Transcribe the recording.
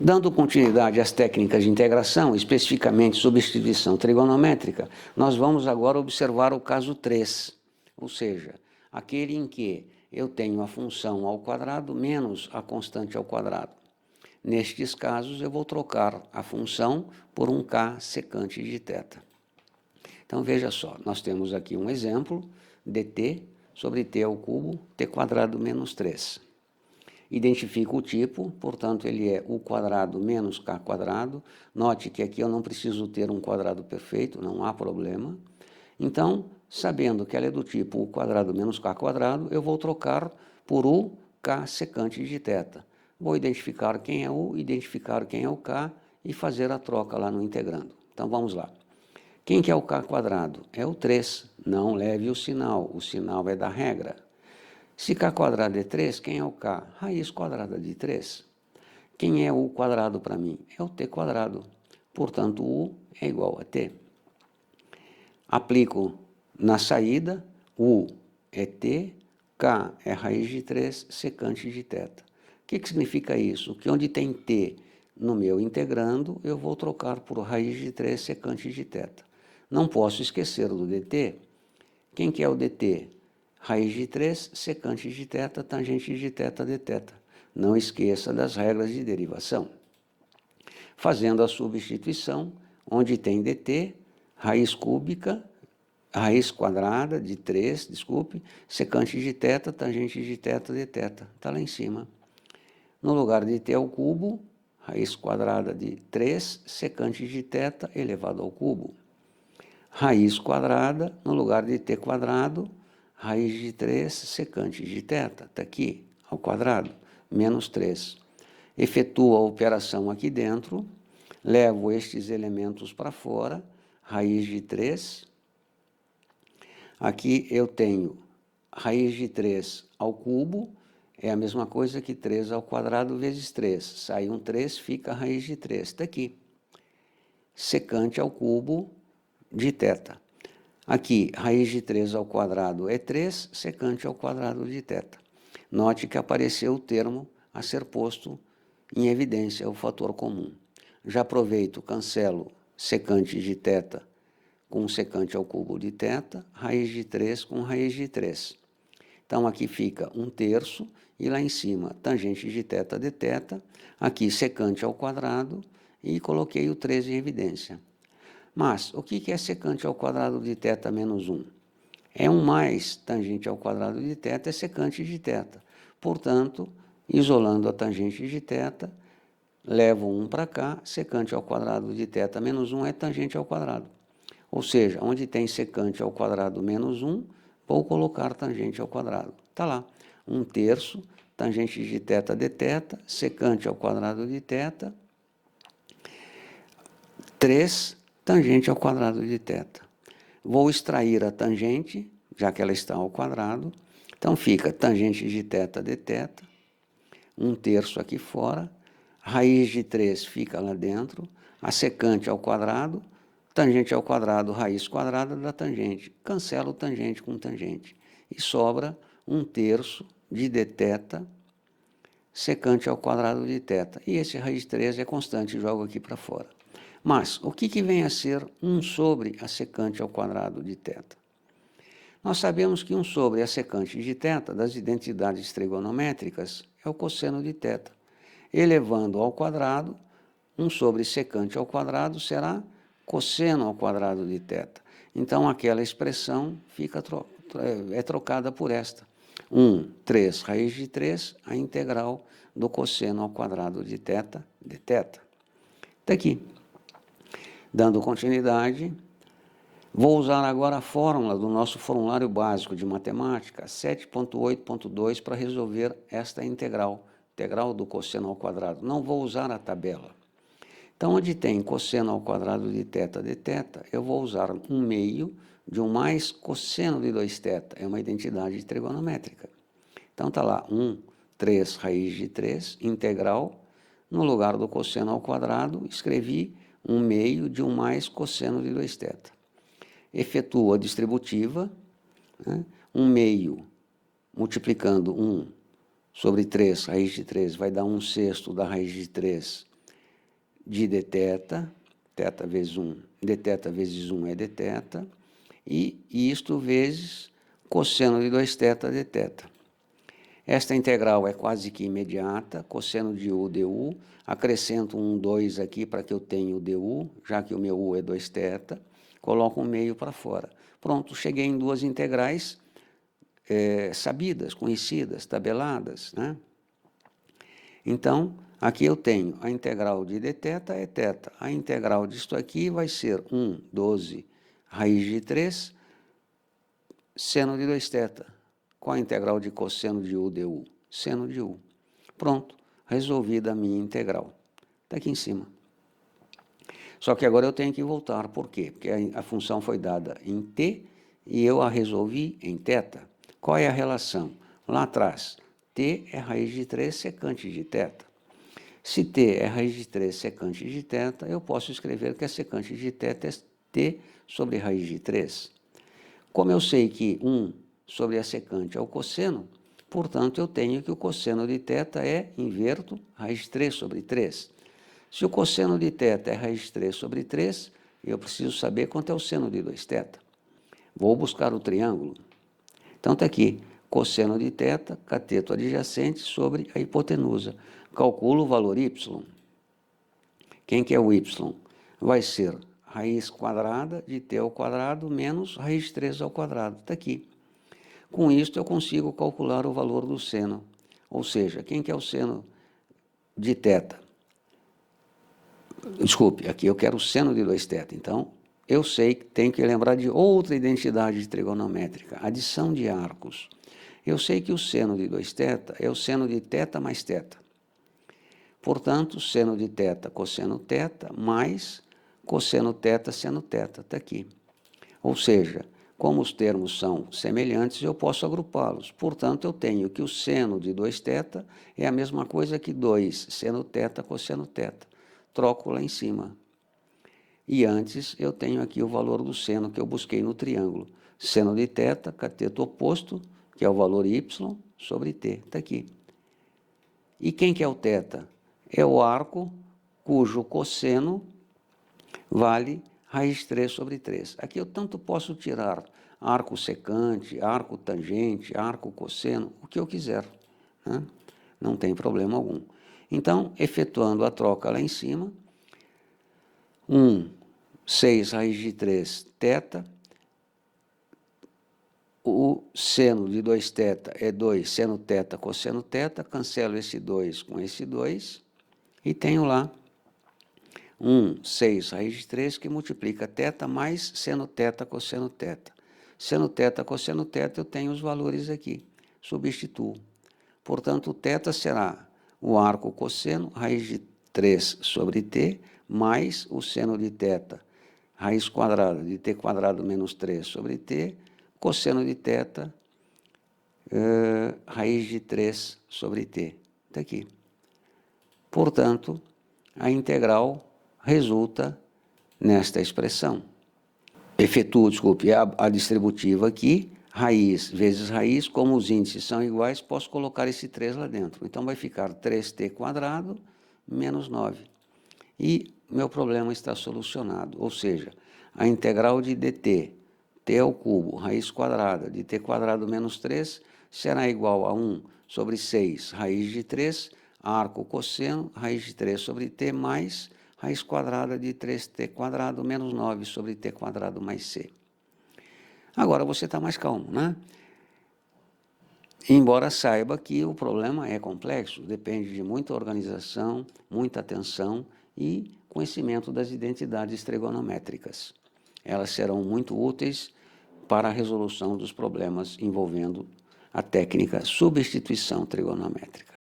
Dando continuidade às técnicas de integração, especificamente substituição trigonométrica, nós vamos agora observar o caso 3, ou seja, aquele em que eu tenho a função ao quadrado menos a constante ao quadrado. Nestes casos, eu vou trocar a função por um k secante de θ. Então, veja só, nós temos aqui um exemplo, dt sobre t ao cubo, t quadrado menos 3. Identifico o tipo, portanto, ele é u quadrado menos k quadrado. Note que aqui eu não preciso ter um quadrado perfeito, não há problema. Então, sabendo que ela é do tipo u quadrado menos k quadrado, eu vou trocar por u k secante de θ. Vou identificar quem é u, identificar quem é o k e fazer a troca lá no integrando. Então, vamos lá. Quem que é o k quadrado? É o 3. Não leve o sinal é da regra. Se k quadrado é 3, quem é o k? Raiz quadrada de 3. Quem é o quadrado para mim? É o t quadrado. Portanto, u é igual a t. Aplico na saída, u é t, k é raiz de 3 secante de θ. O que significa isso? Que onde tem t no meu integrando, eu vou trocar por raiz de 3 secante de θ. Não posso esquecer do dt. Quem que é o dt? Raiz de 3, secante de θ, tangente de θ dθ. Não esqueça das regras de derivação. Fazendo a substituição, onde tem dt, raiz cúbica, raiz quadrada de 3, secante de θ, tangente de θ dθ. Está lá em cima. No lugar de t ao cubo, raiz quadrada de 3, secante de θ elevado ao cubo. Raiz quadrada, no lugar de t quadrado, raiz de 3 secante de θ, está aqui, ao quadrado, menos 3. Efetuo a operação aqui dentro, levo estes elementos para fora, raiz de 3. Aqui eu tenho raiz de 3 ao cubo, é a mesma coisa que 3 ao quadrado vezes 3. Sai um 3, fica a raiz de 3, está aqui. Secante ao cubo de θ. Aqui, raiz de 3 ao quadrado é 3, secante ao quadrado de θ. Note que apareceu o termo a ser posto em evidência, o fator comum. Já aproveito, cancelo secante de θ com secante ao cubo de θ, raiz de 3 com raiz de 3. Então, aqui fica 1/3 e lá em cima, tangente de θ dθ, aqui secante ao quadrado e coloquei o 3 em evidência. Mas, o que é secante ao quadrado de θ menos 1? É 1 mais tangente ao quadrado de θ é secante de θ. Portanto, isolando a tangente de θ, levo 1 para cá, secante ao quadrado de θ menos 1 é tangente ao quadrado. Ou seja, onde tem secante ao quadrado menos 1, vou colocar tangente ao quadrado. Está lá, 1/3, tangente de θ dθ, secante ao quadrado de θ, 3, tangente ao quadrado de θ. Vou extrair a tangente, já que ela está ao quadrado. Então, fica tangente de θ dθ, 1/3 aqui fora, raiz de 3 fica lá dentro, a secante ao quadrado, tangente ao quadrado, raiz quadrada da tangente. Cancelo tangente com tangente. E sobra 1/3 de dθ, secante ao quadrado de θ. E esse raiz de 3 é constante, jogo aqui para fora. Mas, o que vem a ser 1 sobre a secante ao quadrado de θ? Nós sabemos que 1 sobre a secante de θ, das identidades trigonométricas, é o cosseno de θ. Elevando ao quadrado, 1 sobre secante ao quadrado será cosseno ao quadrado de θ. Então, aquela expressão é trocada por esta. 3 raiz de 3, a integral do cosseno ao quadrado de θ dθ. Está aqui. Dando continuidade, vou usar agora a fórmula do nosso formulário básico de matemática, 7.8.2, para resolver esta integral do cosseno ao quadrado. Não vou usar a tabela. Então, onde tem cosseno ao quadrado de θ dθ, eu vou usar 1/2 de 1 mais cosseno de 2θ. É uma identidade trigonométrica. Então, está lá 3 raiz de 3, integral. No lugar do cosseno ao quadrado, escrevi 1/2 de 1 mais cosseno de 2θ. Efetuo a distributiva, né? 1/2 multiplicando 1 sobre 3, raiz de 3, vai dar 1/6 da raiz de 3 de dθ, θ vezes 1, dθ vezes 1 é dθ, e isto vezes cosseno de 2θ dθ. Esta integral é quase que imediata, cosseno de u du, acrescento um 2 aqui para que eu tenha o du, já que o meu u é 2θ, coloco um meio para fora. Pronto, cheguei em duas integrais sabidas, conhecidas, tabeladas, né? Então, aqui eu tenho a integral de dθ é θ. A integral disto aqui vai ser 12 raiz de 3 seno de 2θ. Qual a integral de cosseno de u du? Seno de u. Pronto, resolvida a minha integral. Está aqui em cima. Só que agora eu tenho que voltar. Por quê? Porque a função foi dada em t e eu a resolvi em θ. Qual é a relação? Lá atrás, t é raiz de 3 secante de θ. Se t é raiz de 3 secante de θ, eu posso escrever que a secante de θ é t sobre raiz de 3. Como eu sei que 1 sobre a secante é o cosseno, portanto, eu tenho que o cosseno de θ é, inverto, raiz de 3 sobre 3. Se o cosseno de θ é raiz de 3 sobre 3, eu preciso saber quanto é o seno de 2θ. Vou buscar o triângulo. Então, está aqui, cosseno de θ, cateto adjacente sobre a hipotenusa. Calculo o valor y. Quem que é o y? Vai ser raiz quadrada de t ao quadrado menos raiz de 3 ao quadrado. Está aqui. Com isto, eu consigo calcular o valor do seno. Ou seja, quem que é o seno de θ? Desculpe, aqui eu quero o seno de 2θ. Então, eu sei que tenho que lembrar de outra identidade trigonométrica, adição de arcos. Eu sei que o seno de 2θ é o seno de θ mais θ. Portanto, seno de θ cosseno θ mais cosseno θ seno θ. Está aqui. Ou seja, como os termos são semelhantes, eu posso agrupá-los. Portanto, eu tenho que o seno de 2θ é a mesma coisa que 2 seno θ cosseno θ. Troco lá em cima. E antes eu tenho aqui o valor do seno que eu busquei no triângulo. Seno de θ, cateto oposto, que é o valor y, sobre t. Está aqui. E quem que é o θ? É o arco cujo cosseno vale raiz de 3 sobre 3. Aqui eu tanto posso tirar arco secante, arco tangente, arco cosseno, o que eu quiser, né? Não tem problema algum. Então, efetuando a troca lá em cima, 6 raiz de 3 θ, o seno de 2θ é 2 seno θ cosseno θ, cancelo esse 2 com esse 2, e tenho lá 6 raiz de 3 que multiplica θ mais seno θ cosseno θ. Seno θ cosseno θ eu tenho os valores aqui, substituo. Portanto, o θ será o arco cosseno, raiz de 3 sobre t, mais o seno de θ, raiz quadrada de t quadrado menos 3 sobre t, cosseno de θ, raiz de 3 sobre t. Está aqui. Portanto, a integral resulta nesta expressão. Efetuo, desculpe, a distributiva aqui, raiz vezes raiz, como os índices são iguais, posso colocar esse 3 lá dentro. Então, vai ficar 3t quadrado menos 9. E meu problema está solucionado, ou seja, a integral de dt, t ao cubo, raiz quadrada de t quadrado menos 3, será igual a 1 sobre 6, raiz de 3, arco cosseno, raiz de 3 sobre t, mais raiz quadrada de 3t quadrado menos 9 sobre t quadrado mais c. Agora você está mais calmo, né? Embora saiba que o problema é complexo, depende de muita organização, muita atenção e conhecimento das identidades trigonométricas. Elas serão muito úteis para a resolução dos problemas envolvendo a técnica substituição trigonométrica.